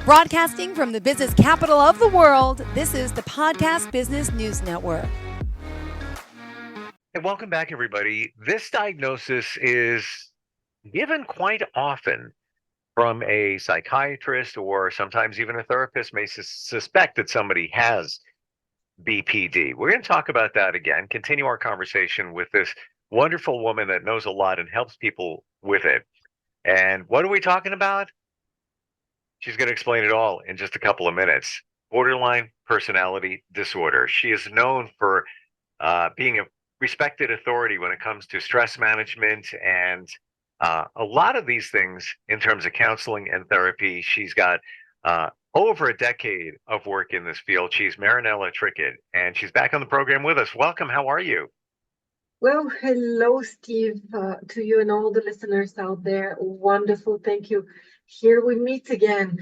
Broadcasting from the business capital of the world, this is the Podcast Business News Network. And welcome back, everybody. This diagnosis is given quite often from a psychiatrist, or sometimes even a therapist may suspect that somebody has BPD. We're going to talk about that again, continue our conversation with this wonderful woman that knows a lot and helps people with it. And what are we talking about? She's going to explain it all in just a couple of minutes. Borderline personality disorder. She is known for being a respected authority when it comes to stress management and a lot of these things in terms of counseling and therapy. She's got over a decade of work in this field. She's Marinela Trickett, and she's back on the program with us. Welcome. How are you? Well, hello, Steve, to you and all the listeners out there. Wonderful. Thank you. Here we meet again.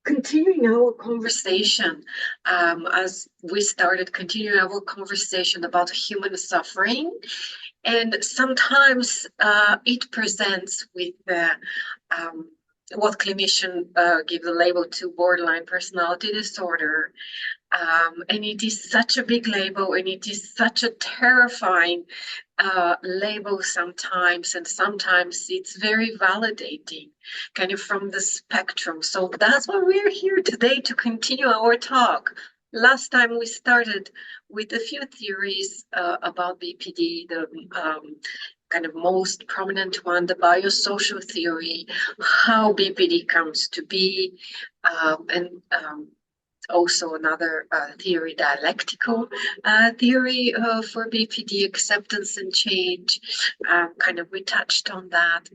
Continuing our conversation, as we started continuing our conversation about human suffering, and sometimes it presents with what clinicians give the label to borderline personality disorder. And it is such a big label, and it is such a terrifying label sometimes, and sometimes it's very validating, kind of from the spectrum. So that's why we're here today, to continue our talk. Last time we started with a few theories about BPD, the kind of most prominent one, the biosocial theory, how BPD comes to be, and also another theory, dialectical theory for BPD, acceptance and change. Kind of we touched on that,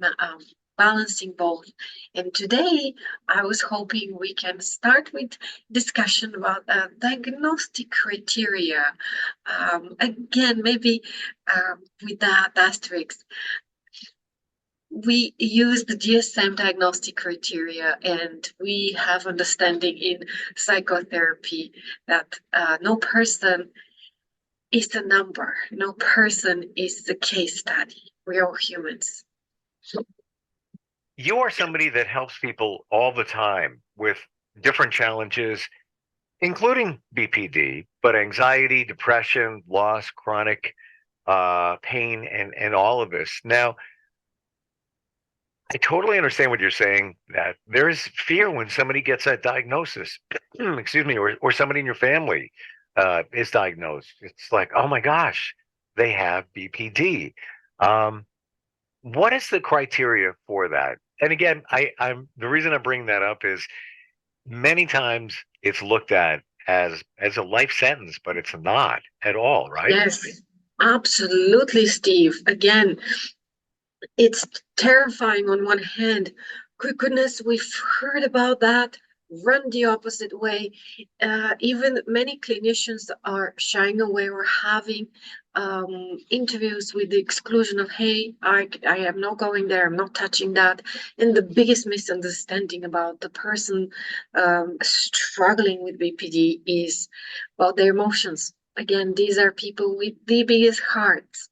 balancing both. And today I was hoping we can start with discussion about diagnostic criteria. Again, maybe with that asterisk. We use the DSM diagnostic criteria, and we have understanding in psychotherapy that no person is a number, no person is a case study. We're all humans. You are somebody that helps people all the time with different challenges, including BPD, but anxiety, depression, loss, chronic pain, and all of this. Now, I totally understand what you're saying, that there is fear when somebody gets that diagnosis, excuse me, or somebody in your family is diagnosed. It's like, oh my gosh, they have BPD. What is the criteria for that? And again, I'm the reason I bring that up is many times it's looked at as a life sentence, but it's not at all, right? Yes, absolutely, Steve. Again, it's terrifying on one hand. Good goodness, we've heard about that. Run the opposite way. Even many clinicians are shying away or having interviews with the exclusion of, hey, I am not going there, I'm not touching that. And the biggest misunderstanding about the person struggling with BPD is about their emotions. Again, these are people with the biggest hearts,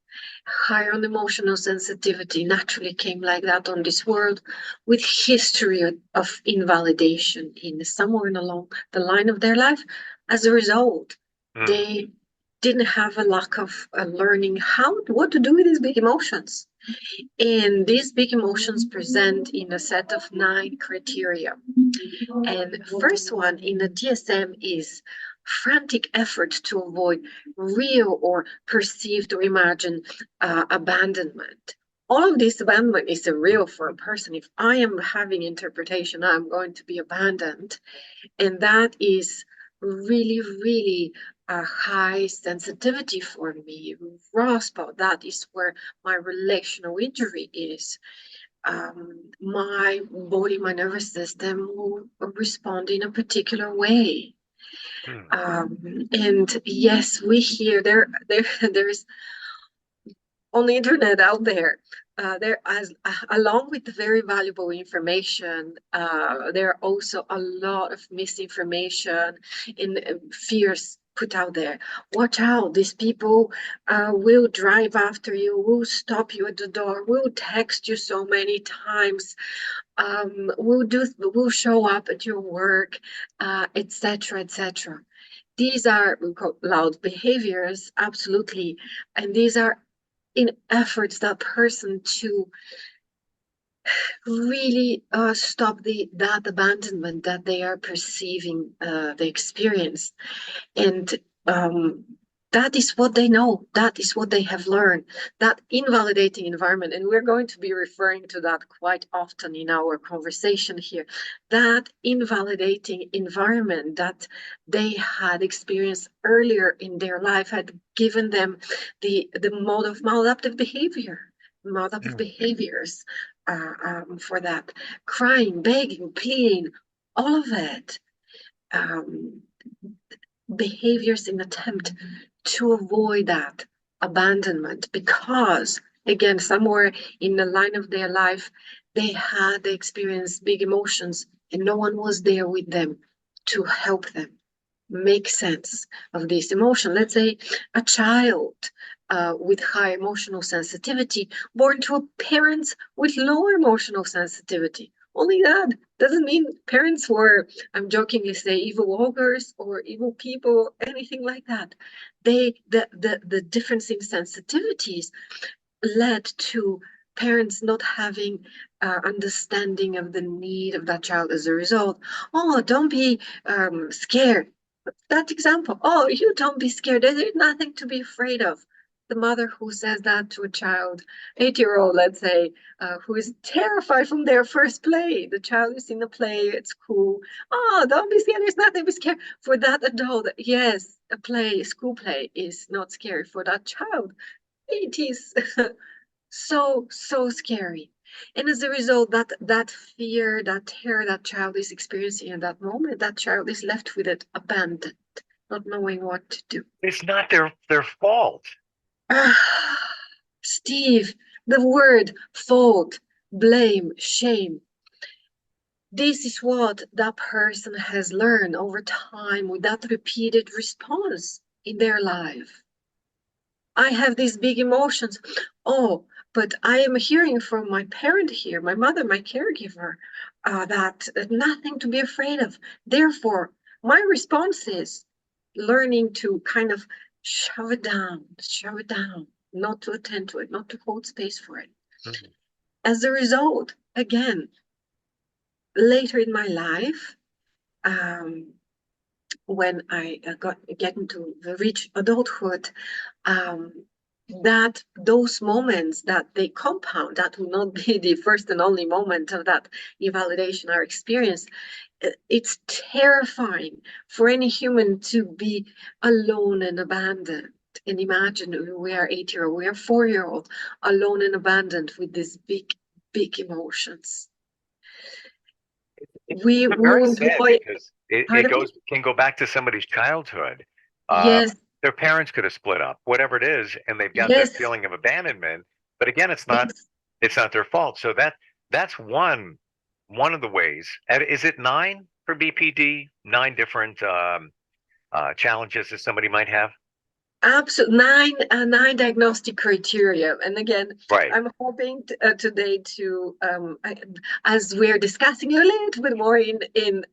higher on emotional sensitivity, naturally came like that on this world, with history of invalidation in somewhere along the line of their life. As a result, they didn't have a lack of learning what to do with these big emotions. And these big emotions present in a set of 9 criteria. And first one in the DSM is frantic effort to avoid real or perceived or imagined abandonment. All of this abandonment is real for a person. If I am having interpretation, I'm going to be abandoned. And that is really, really a high sensitivity for me. Raw spot, that is where my relational injury is. My body, my nervous system will respond in a particular way. And yes, we hear there's on the internet out there, along with the very valuable information, there are also a lot of misinformation and fears put out there. Watch out, these people will drive after you, will stop you at the door, will text you so many times, will show up at your work, etc., etc. These are loud behaviors, absolutely, and these are in efforts that person to really stop that abandonment that they are perceiving the experience. And that is what they know, that is what they have learned, that invalidating environment. And we're going to be referring to that quite often in our conversation here. That invalidating environment that they had experienced earlier in their life had given them the mode of maladaptive behaviors for that. Crying, begging, pleading, all of it. Behaviors in attempt to avoid that abandonment, because again, somewhere in the line of their life they experienced big emotions and no one was there with them to help them make sense of this emotion. Let's say a child with high emotional sensitivity born to a parents with low emotional sensitivity. Only that doesn't mean parents were, I'm jokingly say, evil ogres or evil people, anything like that. The difference in sensitivities led to parents not having understanding of the need of that child as a result. Oh, don't be scared. That example. Oh, you don't be scared. There's nothing to be afraid of. The mother who says that to a child, 8-year-old, let's say, who is terrified from their first play. The child is in a play, it's cool. Oh, don't be scared, there's nothing to be scared. For that adult, yes, a school play is not scary. For that child, it is so scary. And as a result, that fear, that terror that child is experiencing in that moment, that child is left with it abandoned, not knowing what to do. It's not their fault. Steve, the word fault, blame, shame, this is what that person has learned over time with that repeated response in their life. I have these big emotions. Oh, but I am hearing from my parent here, my mother, my caregiver, that nothing to be afraid of. Therefore, my response is learning to kind of shove it down, not to attend to it, not to hold space for it. Mm-hmm. As a result, again, later in my life, when I get into the rich adulthood, that those moments that they compound, that will not be the first and only moment of that invalidation or experience. It's terrifying for any human to be alone and abandoned. And imagine we are 8-year-old, we are 4-year-old, alone and abandoned with these big emotions. We very sad because it can go back to somebody's childhood. Yes. Their parents could have split up, whatever it is, and they've got that feeling of abandonment. But again, it's not their fault. So that's one of the ways. Is it 9 for BPD? 9 different challenges that somebody might have? Absolutely, 9 diagnostic criteria. And again, right. I'm hoping today to, as we're discussing a little bit more in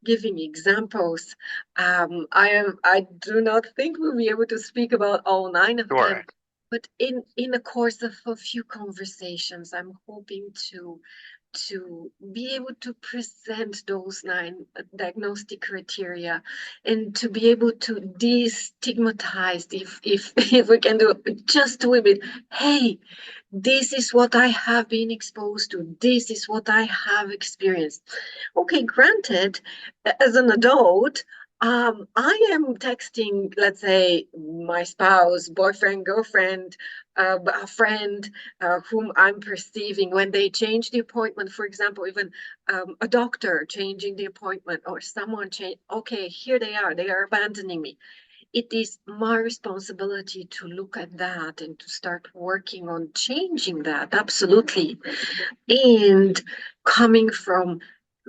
giving examples, I do not think we'll be able to speak about all 9 of them. But in the course of a few conversations, I'm hoping to be able to present those 9 diagnostic criteria and to be able to destigmatize, if we can do it just a little bit. Hey, this is what I have been exposed to. This is what I have experienced. Okay, granted, as an adult, I am texting, let's say, my spouse, boyfriend, girlfriend, a friend whom I'm perceiving when they change the appointment, for example, even a doctor changing the appointment or someone change. Okay, here they are abandoning me. It is my responsibility to look at that and to start working on changing that, absolutely. And coming from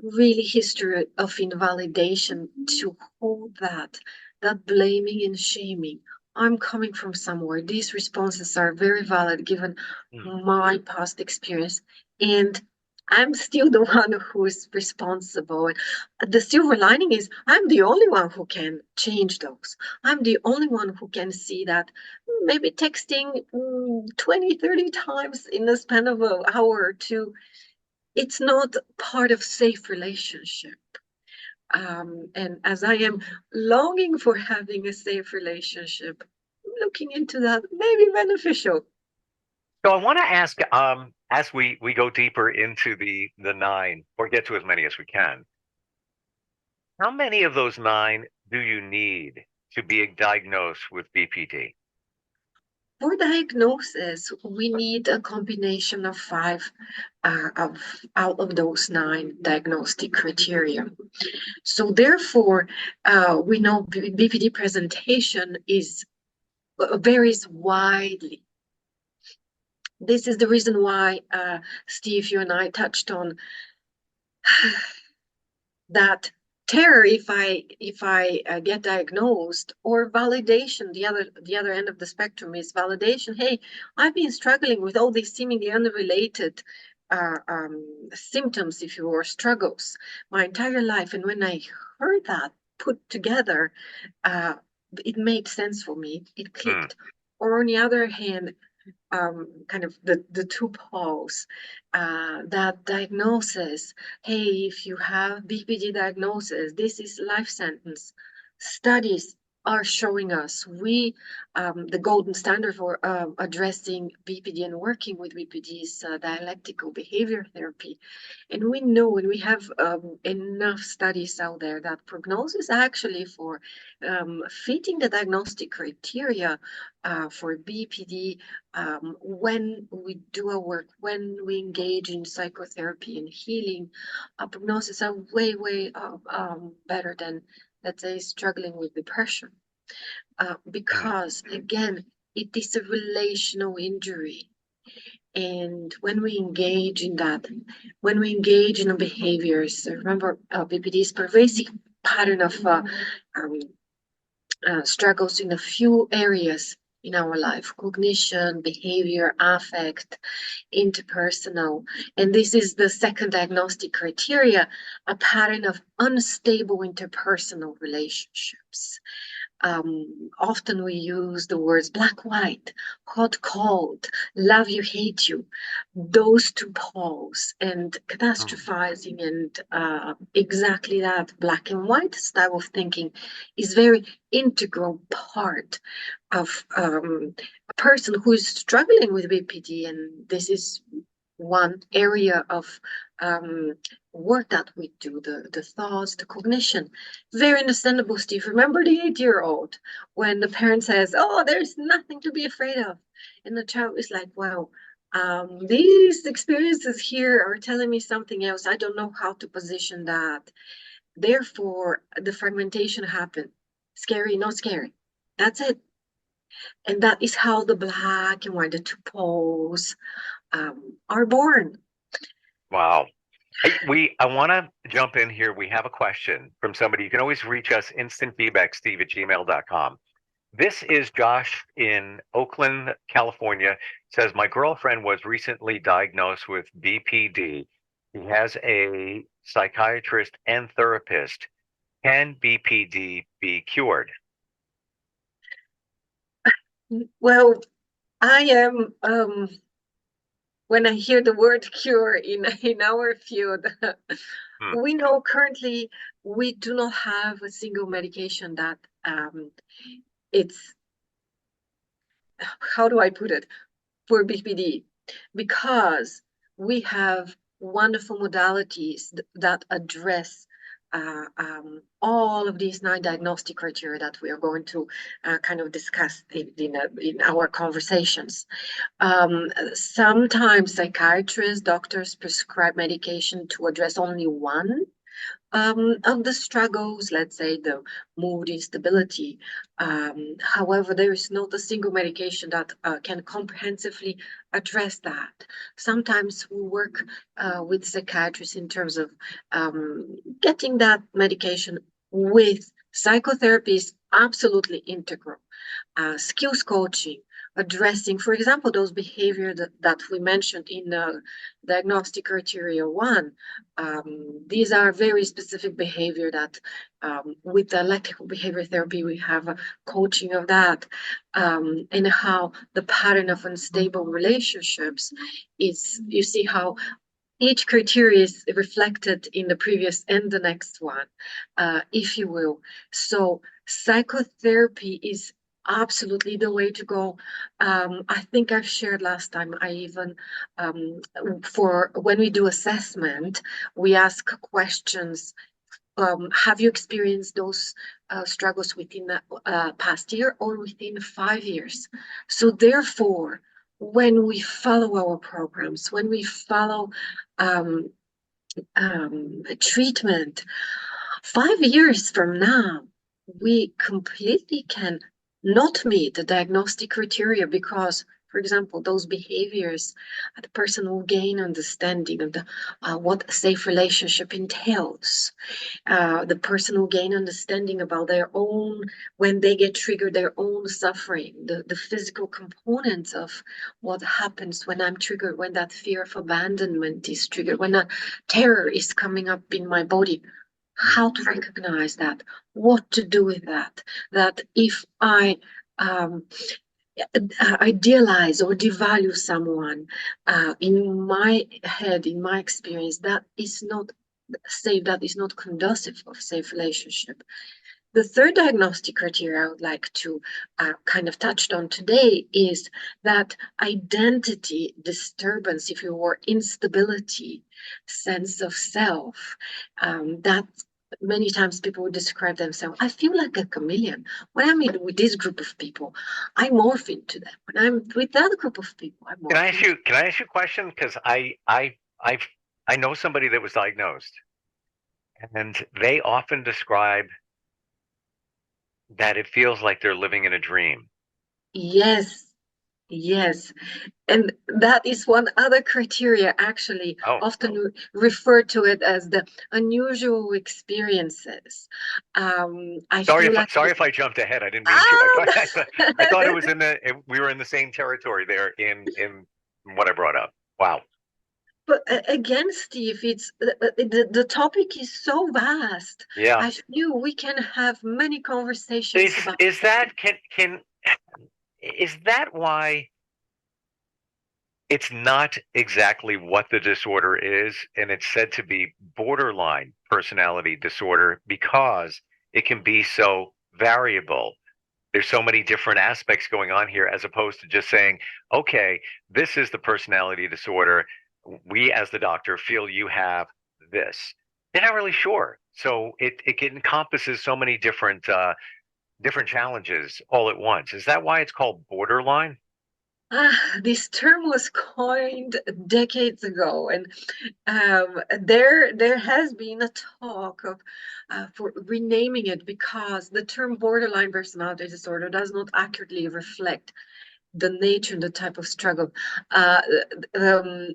really history of invalidation, to hold that that blaming and shaming. I'm coming from somewhere. These responses are very valid given my past experience. And I'm still the one who is responsible. And the silver lining is I'm the only one who can change those. I'm the only one who can see that maybe texting 20, 30 times in the span of an hour or two, it's not part of safe relationship. And as I am longing for having a safe relationship, looking into that may be beneficial. So I want to ask, as we go deeper into the 9, or get to as many as we can, how many of those 9 do you need to be diagnosed with BPD? For diagnosis, we need a combination of 5 out of those 9 diagnostic criteria. So therefore, we know BPD presentation varies widely. This is the reason why, Steve, you and I touched on that terror if I get diagnosed, or validation. The other end of the spectrum is validation. Hey, I've been struggling with all these seemingly unrelated symptoms, if you will, or struggles my entire life, and when I heard that put together, it made sense for me. It clicked. Or on the other hand, kind of the 2 poles, that diagnosis. Hey, if you have BPD diagnosis, this is life sentence. Studies are showing us the golden standard for addressing BPD and working with BPD is dialectical behavior therapy. And we know, and we have enough studies out there, that prognosis actually for fitting the diagnostic criteria for BPD, when we do our work, when we engage in psychotherapy and healing, prognosis are way better than, let's say, struggling with depression. Because again, it is a relational injury. And when we engage in that, when we engage in the behaviors, remember, BPD is pervasive pattern of struggles in a few areas in our life: cognition, behavior, affect, interpersonal. And this is the second diagnostic criteria, a pattern of unstable interpersonal relationships. Often we use the words black, white, hot, cold, love you, hate you, those 2 poles, and catastrophizing and exactly that black and white style of thinking is very integral part of a person who is struggling with BPD. And this is one area of work that we do, the thoughts, the cognition. Very understandable, Steve. Remember the 8-year-old when the parent says, oh, there's nothing to be afraid of, and the child is like, wow, these experiences here are telling me something else. I don't know how to position that. Therefore, the fragmentation happened. Scary, not scary. That's it. And that is how the black and white, the 2 poles, are born. Wow. Hey, I want to jump in here. We have a question from somebody. You can always reach us, instant feedback, steve@gmail.com. This is Josh in Oakland, California. Says, my girlfriend was recently diagnosed with BPD. He has a psychiatrist and therapist. Can BPD be cured? Well, I am, when I hear the word cure in our field, we know currently we do not have a single medication that it's, how do I put it, for BPD, because we have wonderful modalities that address all of these 9 diagnostic criteria that we are going to kind of discuss in our conversations. Sometimes psychiatrists, doctors prescribe medication to address only one of the struggles, let's say the mood instability. However, there is not a single medication that can comprehensively address that. Sometimes we work with psychiatrists in terms of getting that medication with psychotherapies absolutely integral. Skills coaching, addressing, for example, those behavior that we mentioned in the diagnostic criteria 1. These are very specific behavior that with the electrical behavior therapy, we have a coaching of that, and how the pattern of unstable relationships is, you see how each criteria is reflected in the previous and the next one, if you will. So psychotherapy is absolutely the way to go. I think I've shared last time, I even, for when we do assessment, we ask questions. Have you experienced those struggles within the past year or within 5 years? So therefore, when we follow our programs, when we follow treatment, 5 years from now, we completely can not meet the diagnostic criteria because, for example, those behaviors, the person will gain understanding of the, what a safe relationship entails. The person will gain understanding about their own, when they get triggered, their own suffering, the physical components of what happens when I'm triggered, when that fear of abandonment is triggered, when that terror is coming up in my body. How to recognize that, what to do with that, that if I idealize or devalue someone, in my head, in my experience, that is not safe, that is not conducive of safe relationship. The third diagnostic criteria I would like to kind of touch on today is that identity disturbance, if you will, instability, sense of self, that many times people would describe themselves, I feel like a chameleon. When I'm with this group of people, I morph into them. When I'm with that group of people, I morph into Can I ask you a question? Because I know somebody that was diagnosed, and they often describe that it feels like they're living in a dream. Yes, yes. And that is one other criteria, actually, often refer to it as the unusual experiences. I feel like sorry if I jumped ahead. I didn't mean to. I thought it was we were in the same territory there in what I brought up. Wow. But again, Steve, it's the topic is so vast. Yeah. I feel we can have many conversations about. Is that is that why it's not exactly what the disorder is, and it's said to be borderline personality disorder because it can be so variable? There's so many different aspects going on here, as opposed to just saying, okay, this is the personality disorder. We, as the doctor, feel you have this. They're not really sure. So it encompasses so many different different challenges all at once. Is that why it's called borderline? This term was coined decades ago, and there has been a talk of for renaming it because the term borderline personality disorder does not accurately reflect the nature and the type of struggle. Um,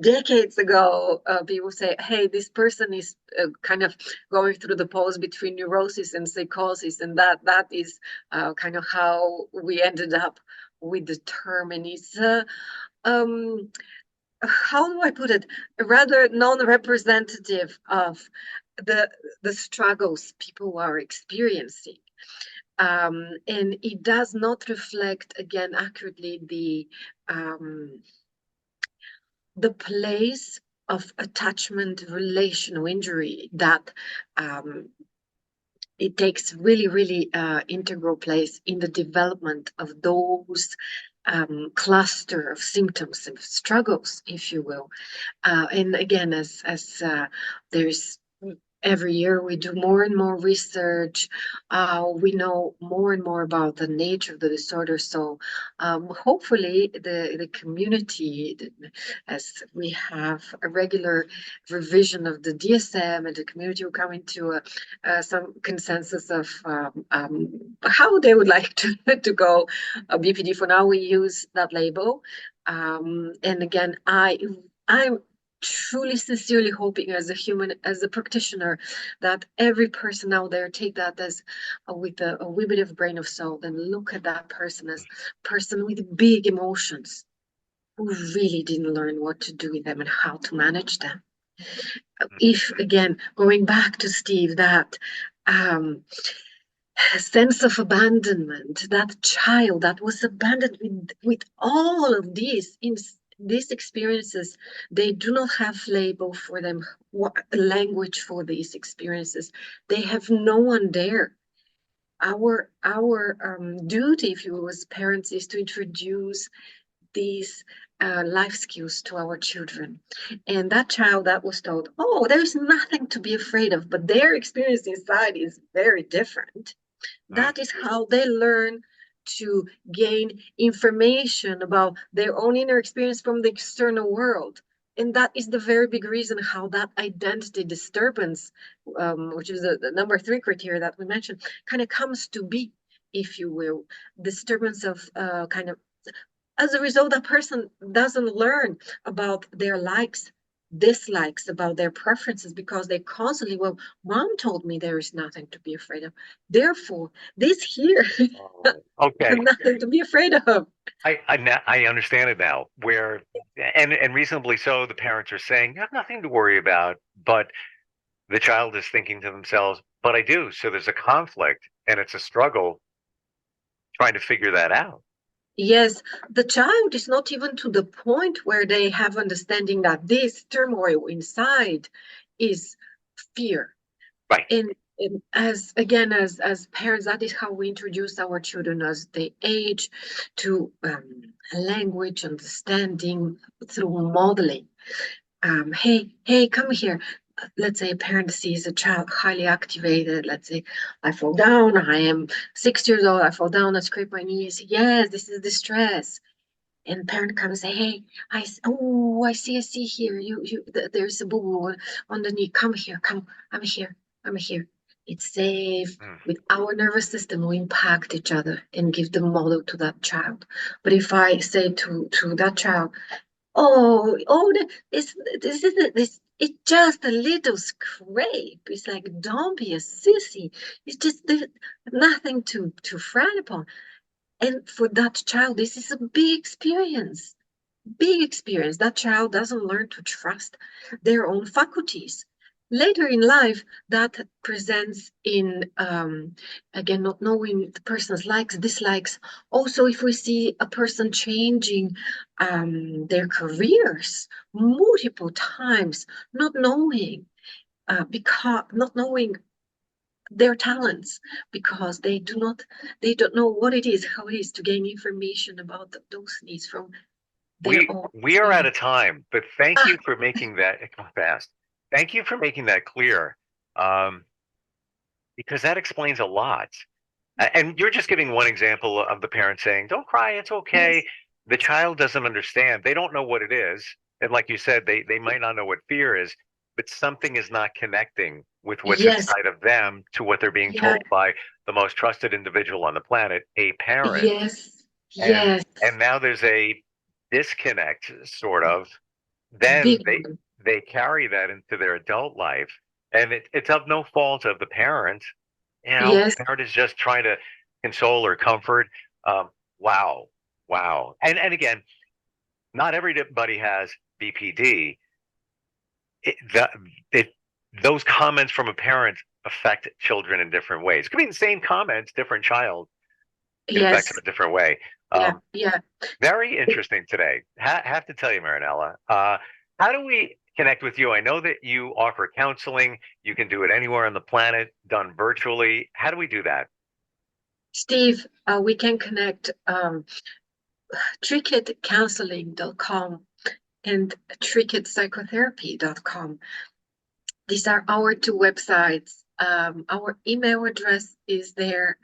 Decades ago, people say, hey, this person is kind of going through the pause between neurosis and psychosis, and that is kind of how we ended up with the term. And it's how do I put it, rather non-representative of the struggles people are experiencing. And it does not reflect, again, accurately the place of attachment relational injury that it takes really integral place in the development of those cluster of symptoms and struggles, if you will. And again, as there's every year we do more and more research. We know more and more about the nature of the disorder. So hopefully the community, as we have a regular revision of the DSM, and the community will come into some consensus of how they would like to go. BPD, for now we use that label. And again, I'm truly, sincerely hoping, as a human, as a practitioner, that every person out there take that as with a wee bit of grain of salt and look at that person as person with big emotions who really didn't learn what to do with them and how to manage them. If, again, going back to Steve, that sense of abandonment, that child that was abandoned with all of these experiences, they do not have label for them, language for these experiences. They have no one there. Our duty, if you will, as parents, is to introduce these life skills to our children. And that child that was told, oh, there's nothing to be afraid of, but their experience inside is very different. That is how they learn to gain information about their own inner experience from the external world. And that is the very big reason how that identity disturbance, which is the number 3 criteria that we mentioned, kind of comes to be, if you will, disturbance of kind of, as a result, that person doesn't learn about their likes, dislikes, about their preferences, because they constantly, well, mom told me there is nothing to be afraid of. Therefore, this here, Okay. nothing to be afraid of. I understand it now. Where and reasonably so, the parents are saying you have nothing to worry about, but the child is thinking to themselves, "But I do." So there's a conflict, and it's a struggle trying to figure that out. Yes, the child is not even to the point where they have understanding that this turmoil inside is fear. Right. And as again, as parents, that is how we introduce our children as they age to language understanding through modeling. Hey, come here. Let's say a parent sees a child highly activated. Let's say I fall down. I am 6 years old. I fall down. I scrape my knees. Yes, this is distress. And parent comes and say, hey, I see here. There's a boo on the knee. Come here. Come. I'm here. It's safe. With our nervous system, we impact each other and give the model to that child. But if I say to that child, this it's just a little scrape. It's like, don't be a sissy. It's just nothing to frown upon. And for that child, this is a big experience. Big experience. That child doesn't learn to trust their own faculties. Later in life, that presents in, again, not knowing the person's likes, dislikes. Also, if we see a person changing their careers multiple times, not knowing their talents, because they don't know what it is, how it is to gain information about those needs from their own. We are out of time, but thank you for making that fast. Thank you for making that clear, because that explains a lot. And you're just giving one example of the parent saying, "Don't cry, it's okay." Yes. The child doesn't understand; they don't know what it is, and like you said, they might not know what fear is, but something is not connecting with what's Yes. inside of them to what they're being told by the most trusted individual on the planet, a parent. Yes. And Yes. now there's a disconnect, sort of. Then Big one. they carry that into their adult life, and it's of no fault of the parent. Yes. The parent is just trying to console or comfort. Wow, wow. And again, not everybody has BPD. It, the, it, those comments from a parent affect children in different ways. It could be the same comments, different child. It affects them Yes. a different way. Yeah. Very interesting today. Have to tell you, Marinela, how do we connect with you? I know that you offer counseling. You can do it anywhere on the planet, done virtually. How do we do that? Steve, we can connect trickettcounseling.com and trickettpsychotherapy.com. These are our 2 websites. Our email address is there.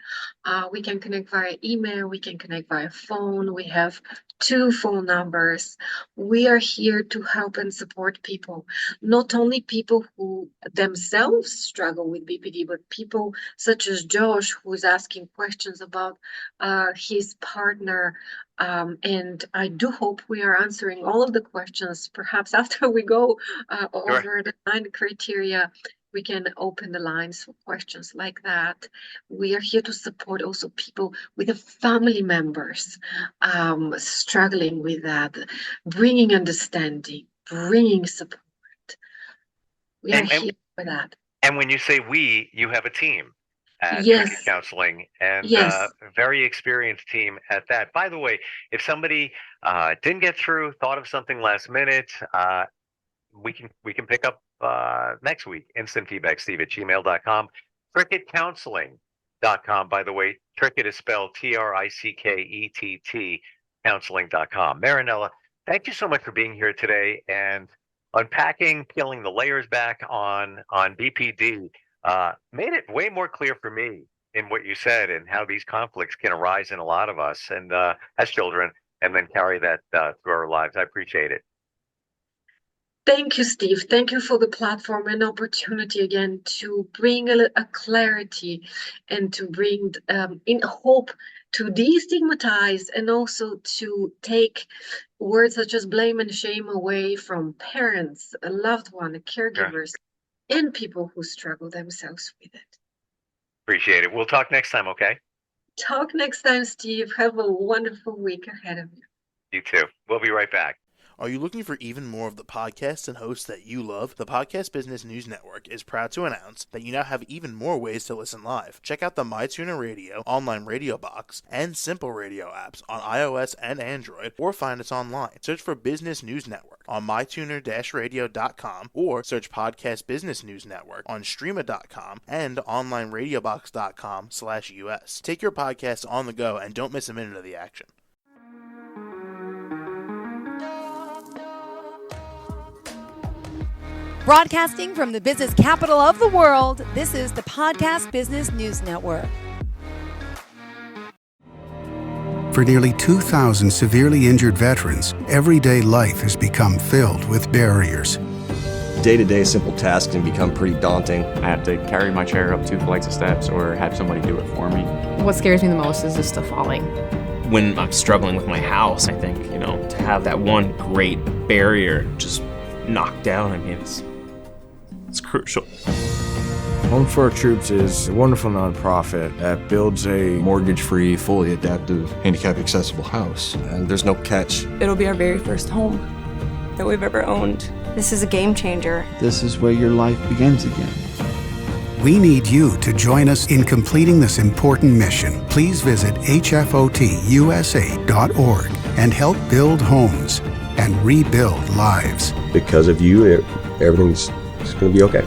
We can connect via email. We can connect via phone. We have 2 phone numbers. We are here to help and support people, not only people who themselves struggle with BPD, but people such as Josh, who is asking questions about his partner. And I do hope we are answering all of the questions. Perhaps after we go over the 9 criteria, we can open the lines for questions like that. We are here to support also people with the family members struggling with that, bringing understanding, bringing support. We are here for that. And when you say we, you have a team at Yes. Trickett Counseling, and Yes. a very experienced team at that. By the way, if somebody didn't get through, thought of something last minute, we can pick up next week. Instant feedback, steve@gmail.com. TrickettCounseling.com. By the way, Trickett is spelled Trickett, counseling.com. Marinela, thank you so much for being here today and unpacking, peeling the layers back on BPD. Made it way more clear for me in what you said and how these conflicts can arise in a lot of us and as children, and then carry that through our lives. I appreciate it. Thank you, Steve. Thank you for the platform and opportunity again to bring a clarity and to bring in hope to destigmatize and also to take words such as blame and shame away from parents, a loved one, caregivers, and people who struggle themselves with it. Appreciate it. We'll talk next time, okay? Talk next time, Steve. Have a wonderful week ahead of you. You too. We'll be right back. Are you looking for even more of the podcasts and hosts that you love? The Podcast Business News Network is proud to announce that you now have even more ways to listen live. Check out the MyTuner Radio, online radio box, and Simple Radio apps on iOS and Android, or find us online. Search for Business News Network on mytuner-radio.com, or search Podcast Business News Network on streama.com and onlineradiobox.com/US. Take your podcast on the go and don't miss a minute of the action. Broadcasting from the business capital of the world, this is the Podcast Business News Network. For nearly 2,000 severely injured veterans, everyday life has become filled with barriers. Day-to-day simple tasks can become pretty daunting. I have to carry my chair up 2 flights of steps or have somebody do it for me. What scares me the most is just the falling. When I'm struggling with my house, I think, to have that one great barrier just knocked down, it's crucial. Home for Our Troops is a wonderful nonprofit that builds a mortgage-free, fully adaptive, handicap-accessible house. And there's no catch. It'll be our very first home that we've ever owned. This is a game changer. This is where your life begins again. We need you to join us in completing this important mission. Please visit hfotusa.org and help build homes and rebuild lives. Because of you, everything's going to be okay.